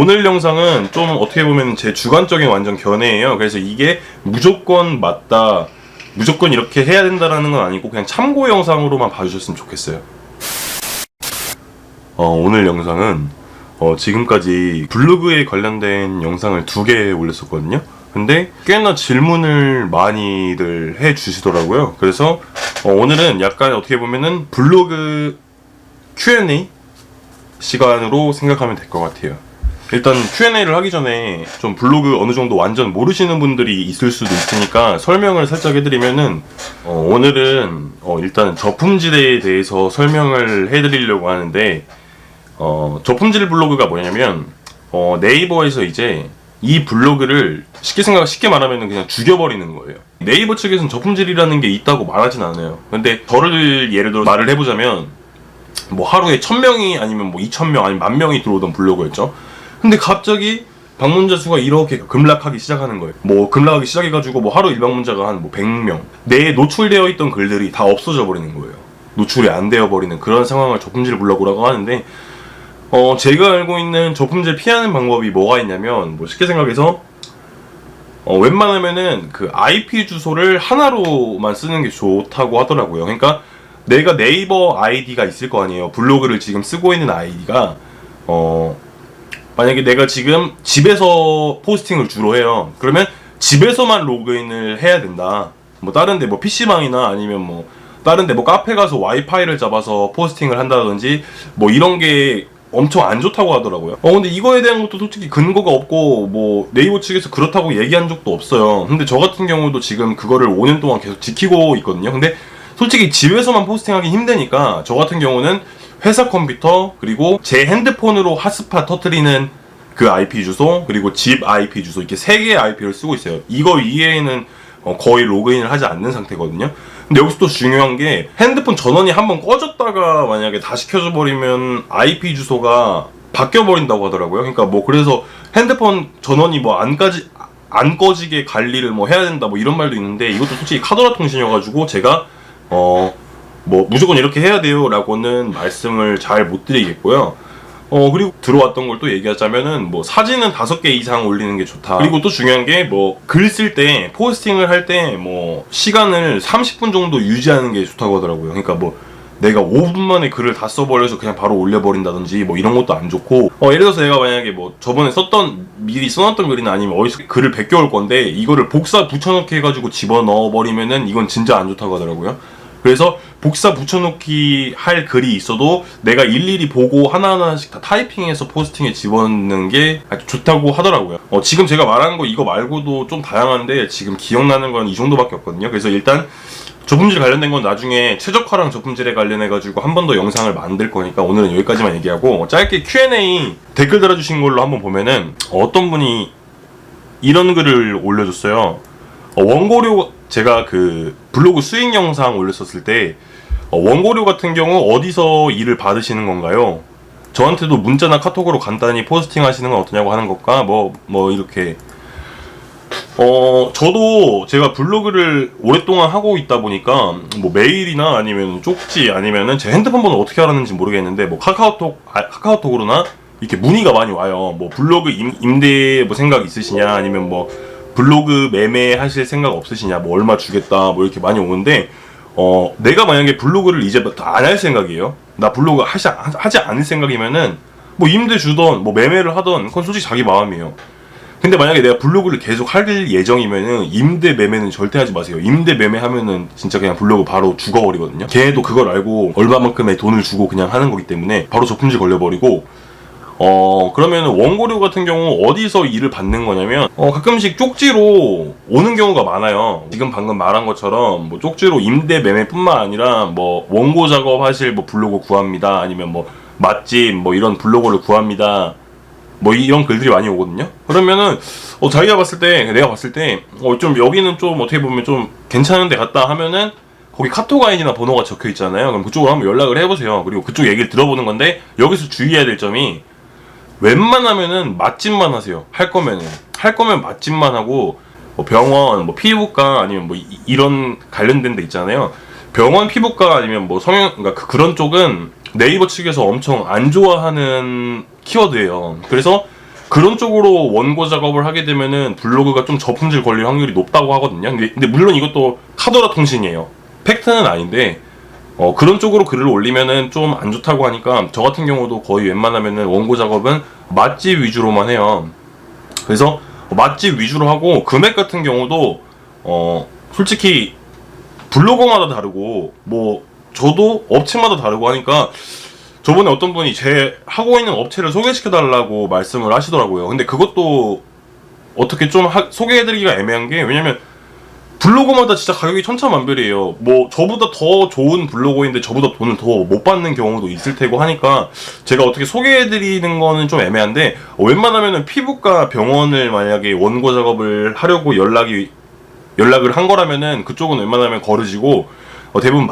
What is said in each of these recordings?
오늘 영상은 좀 어떻게 보면 제 주관적인 완전 견해예요. 그래서 이게 무조건 맞다, 무조건 이렇게 해야 된다라는 건 아니고 그냥 참고 영상으로만 봐주셨으면 좋겠어요. 오늘 영상은 지금까지 블로그에 관련된 영상을 2개 올렸었거든요. 근데 꽤나 질문을 많이들 해주시더라고요. 그래서 오늘은 약간 어떻게 보면은 블로그 Q&A 시간으로 생각하면 될 것 같아요. 일단 Q&A를 하기 전에 좀 블로그 어느 정도 완전 모르시는 분들이 있을 수도 있으니까 설명을 살짝 해드리면은 오늘은 일단 저품질에 대해서 설명을 해드리려고 하는데 저품질 블로그가 뭐냐면 네이버에서 이제 이 블로그를 쉽게 말하면 그냥 죽여버리는 거예요. 네이버 측에서는 저품질이라는 게 있다고 말하진 않아요. 근데 저를 예를 들어 말을 해보자면 뭐 하루에 1000명이 아니면 뭐 2000명 아니면 10,000명이 들어오던 블로그였죠. 근데 갑자기 방문자 수가 이렇게 급락하기 시작하는 거예요. 뭐 급락하기 시작해가지고 뭐 하루 일방문자가 한 뭐 100명, 내에 노출되어 있던 글들이 다 없어져 버리는 거예요. 노출이 안 되어 버리는 그런 상황을 저품질 블로그라고 하는데 제가 알고 있는 저품질 피하는 방법이 뭐가 있냐면 뭐 쉽게 생각해서 웬만하면은 그 IP 주소를 하나로만 쓰는 게 좋다고 하더라고요. 그러니까 내가 네이버 아이디가 있을 거 아니에요. 블로그를 지금 쓰고 있는 아이디가 만약에 내가 지금 집에서 포스팅을 주로 해요. 그러면 집에서만 로그인을 해야 된다. 뭐 다른데 뭐 PC방이나 아니면 뭐 다른데 뭐 카페 가서 와이파이를 잡아서 포스팅을 한다든지 뭐 이런 게 엄청 안 좋다고 하더라고요. 근데 이거에 대한 것도 솔직히 근거가 없고 뭐 네이버 측에서 그렇다고 얘기한 적도 없어요. 근데 저 같은 경우도 지금 그거를 5년 동안 계속 지키고 있거든요. 근데 솔직히 집에서만 포스팅하기 힘드니까 저 같은 경우는 회사 컴퓨터 그리고 제 핸드폰으로 핫스팟 터트리는 그 IP 주소 그리고 집 IP 주소 이렇게 3개의 IP를 쓰고 있어요. 이거 이외에는 거의 로그인을 하지 않는 상태거든요. 근데 여기서 또 중요한 게 핸드폰 전원이 한번 꺼졌다가 만약에 다시 켜져 버리면 IP 주소가 바뀌어 버린다고 하더라고요. 그러니까 뭐 그래서 핸드폰 전원이 뭐 안 꺼지게 관리를 뭐 해야 된다 뭐 이런 말도 있는데 이것도 솔직히 카더라 통신이어가지고 제가 뭐 무조건 이렇게 해야 돼요 라고는 말씀을 잘 못 드리겠고요. 그리고 들어왔던 걸 또 얘기하자면은 뭐 사진은 5개 이상 올리는 게 좋다. 그리고 또 중요한 게 뭐 글 쓸 때 포스팅을 할 때 뭐 시간을 30분 정도 유지하는 게 좋다고 하더라고요. 그러니까 뭐 내가 5분 만에 글을 다 써버려서 그냥 바로 올려버린다든지 뭐 이런 것도 안 좋고 예를 들어서 내가 만약에 뭐 저번에 미리 써놨던 글이나 아니면 어디서 글을 베껴올 건데 이거를 복사 붙여넣기 해가지고 집어넣어버리면은 이건 진짜 안 좋다고 하더라고요. 그래서 복사 붙여넣기 할 글이 있어도 내가 일일이 보고 하나하나씩 다 타이핑해서 포스팅에 집어넣는 게 아주 좋다고 하더라고요. 지금 제가 말하는 거 이거 말고도 좀 다양한데 지금 기억나는 건 이 정도밖에 없거든요. 그래서 일단 저품질 관련된 건 나중에 최적화랑 저품질에 관련해가지고 한 번 더 영상을 만들 거니까 오늘은 여기까지만 얘기하고 짧게 Q&A 댓글 달아주신 걸로 한번 보면은 어떤 분이 이런 글을 올려줬어요. 원고료 제가 그 블로그 수익 영상 올렸었을 때 원고료 같은 경우 어디서 일을 받으시는 건가요? 저한테도 문자나 카톡으로 간단히 포스팅 하시는 건 어떠냐고 하는 것과 뭐 이렇게 저도 제가 블로그를 오랫동안 하고 있다 보니까 뭐 메일이나 아니면 쪽지 아니면은 제 핸드폰 번호 어떻게 알았는지 모르겠는데 뭐 카카오톡으로나 이렇게 문의가 많이 와요. 뭐 블로그 임대 뭐 생각 있으시냐 아니면 뭐 블로그 매매하실 생각 없으시냐 뭐 얼마 주겠다 뭐 이렇게 많이 오는데 내가 만약에 블로그를 이제부터 안 할 생각이에요. 나 블로그 하지 않을 생각이면은 뭐 임대 주던 뭐 매매를 하던 그건 솔직히 자기 마음이에요. 근데 만약에 내가 블로그를 계속 할 예정이면은 임대 매매는 절대 하지 마세요. 임대 매매하면은 진짜 그냥 블로그 바로 죽어버리거든요. 걔도 그걸 알고 얼마만큼의 돈을 주고 그냥 하는 거기 때문에 바로 저품질 걸려버리고 그러면 원고료 같은 경우 어디서 일을 받는 거냐면 가끔씩 쪽지로 오는 경우가 많아요. 지금 방금 말한 것처럼 뭐 쪽지로 임대 매매뿐만 아니라 뭐 원고 작업하실 뭐 블로그 구합니다. 아니면 뭐 맛집 뭐 이런 블로그를 구합니다. 뭐 이런 글들이 많이 오거든요. 그러면은 내가 봤을 때 좀 여기는 좀 어떻게 보면 좀 괜찮은 데 갔다 하면은 거기 카톡 아이디나 번호가 적혀 있잖아요. 그럼 그쪽으로 한번 연락을 해보세요. 그리고 그쪽 얘기를 들어보는 건데 여기서 주의해야 될 점이 웬만하면은 맛집만 하세요. 할 거면 맛집만 하고 뭐 병원, 뭐 피부과 아니면 뭐 이런 관련된 데 있잖아요. 병원, 피부과 아니면 뭐 그러니까 그런 쪽은 네이버 측에서 엄청 안 좋아하는 키워드예요. 그래서 그런 쪽으로 원고 작업을 하게 되면은 블로그가 좀 저품질 걸릴 확률이 높다고 하거든요. 근데 물론 이것도 카더라 통신이에요. 팩트는 아닌데 그런 쪽으로 글을 올리면은 좀 안 좋다고 하니까 저 같은 경우도 거의 웬만하면은 원고 작업은 맛집 위주로만 해요. 그래서 맛집 위주로 하고 금액 같은 경우도 솔직히 블로거마다 다르고 뭐 저도 업체마다 다르고 하니까 저번에 어떤 분이 제 하고 있는 업체를 소개시켜달라고 말씀을 하시더라고요. 근데 그것도 어떻게 좀 소개해드리기가 애매한 게, 왜냐면 블로거마다 진짜 가격이 천차만별이에요. 뭐 저보다 더 좋은 블로거인데 저보다 돈을 더 못 받는 경우도 있을 테고 하니까 제가 어떻게 소개해드리는 거는 좀 애매한데, 웬만하면은 피부과 병원을 만약에 원고 작업을 하려고 연락을 한 거라면은 그쪽은 웬만하면 거르지고, 대부분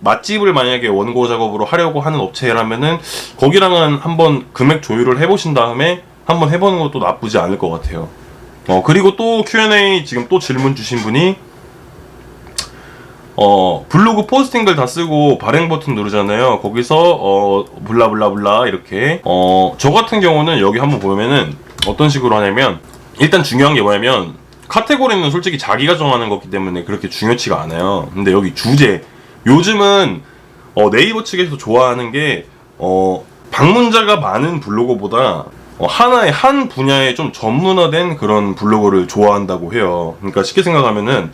맛집을 만약에 원고 작업으로 하려고 하는 업체라면은 거기랑은 한번 금액 조율을 해보신 다음에 한번 해보는 것도 나쁘지 않을 것 같아요. 그리고 또 Q&A 지금 또 질문 주신 분이 블로그 포스팅글 다 쓰고 발행 버튼 누르잖아요. 거기서 블라블라블라 이렇게 저 같은 경우는 여기 한번 보면은 어떤 식으로 하냐면, 일단 중요한 게 뭐냐면 카테고리는 솔직히 자기가 정하는 거기 때문에 그렇게 중요치가 않아요. 근데 여기 주제, 요즘은 네이버 측에서 좋아하는 게 방문자가 많은 블로거보다 하나의 한 분야에 좀 전문화된 그런 블로거를 좋아한다고 해요. 그러니까 쉽게 생각하면은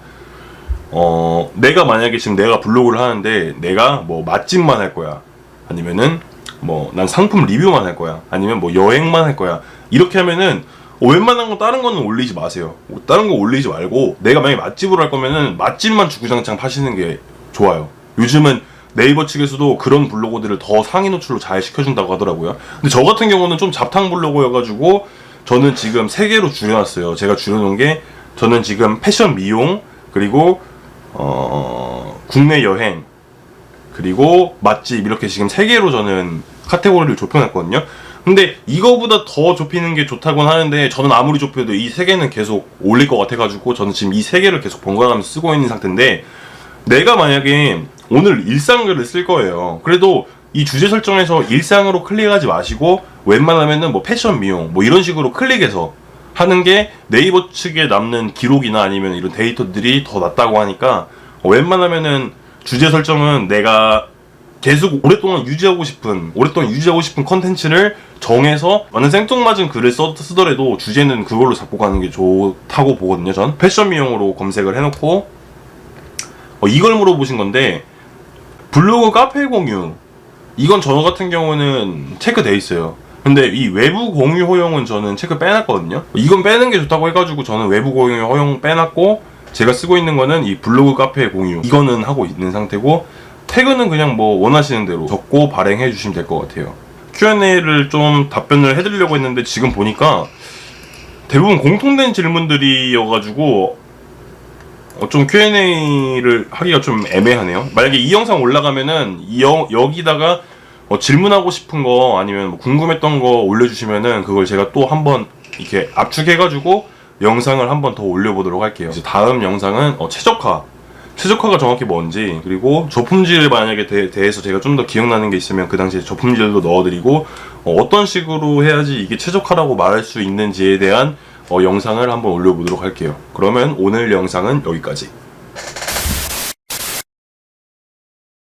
내가 만약에 지금 내가 블로그를 하는데 내가 뭐 맛집만 할 거야, 아니면은 뭐 난 상품 리뷰만 할 거야, 아니면 뭐 여행만 할 거야, 이렇게 하면은 웬만한 거 다른 거는 올리지 마세요. 다른 거 올리지 말고 내가 만약에 맛집으로 할 거면은 맛집만 주구장창 파시는 게 좋아요. 요즘은 네이버 측에서도 그런 블로거들을 더 상위 노출로 잘 시켜준다고 하더라고요. 근데 저 같은 경우는 좀 잡탕 블로거여가지고 저는 지금 3개로 줄여놨어요. 제가 줄여놓은 게, 저는 지금 패션 미용, 그리고 국내 여행, 그리고 맛집, 이렇게 지금 3개로 저는 카테고리를 좁혀놨거든요. 근데 이거보다 더 좁히는 게 좋다고는 하는데, 저는 아무리 좁혀도 이 3개는 계속 올릴 것 같아가지고 저는 지금 이 3개를 계속 번갈아가면서 쓰고 있는 상태인데, 내가 만약에 오늘 일상글을 쓸 거예요. 그래도 이 주제 설정에서 일상으로 클릭하지 마시고 웬만하면은 뭐 패션 미용 뭐 이런 식으로 클릭해서 하는 게 네이버 측에 남는 기록이나 아니면 이런 데이터들이 더 낫다고 하니까, 웬만하면은 주제 설정은 내가 계속 오랫동안 유지하고 싶은 컨텐츠를 정해서 완전 생뚱맞은 글을 쓰더라도 주제는 그걸로 잡고 가는 게 좋다고 보거든요. 전 패션 미용으로 검색을 해놓고 이걸 물어보신 건데, 블로그 카페 공유, 이건 저 같은 경우는 체크돼 있어요. 근데 이 외부 공유 허용은 저는 체크 빼놨거든요. 이건 빼는 게 좋다고 해가지고 저는 외부 공유 허용 빼놨고, 제가 쓰고 있는 거는 이 블로그 카페 공유, 이거는 하고 있는 상태고, 태그는 그냥 뭐 원하시는 대로 적고 발행해 주시면 될 것 같아요. Q&A를 좀 답변을 해드리려고 했는데 지금 보니까 대부분 공통된 질문들이어가지고 좀 Q&A를 하기가 좀 애매하네요. 만약에 이 영상 올라가면은 여기다가 질문하고 싶은 거 아니면 뭐 궁금했던 거 올려주시면은 그걸 제가 또 한번 이렇게 압축해가지고 영상을 한번 더 올려보도록 할게요. 이제 다음 영상은 최적화가 정확히 뭔지, 그리고 저품질 만약에 대해서 제가 좀 더 기억나는 게 있으면 그 당시에 저품질도 넣어드리고 어떤 식으로 해야지 이게 최적화라고 말할 수 있는지에 대한 영상을 한번 올려보도록 할게요. 그러면 오늘 영상은 여기까지.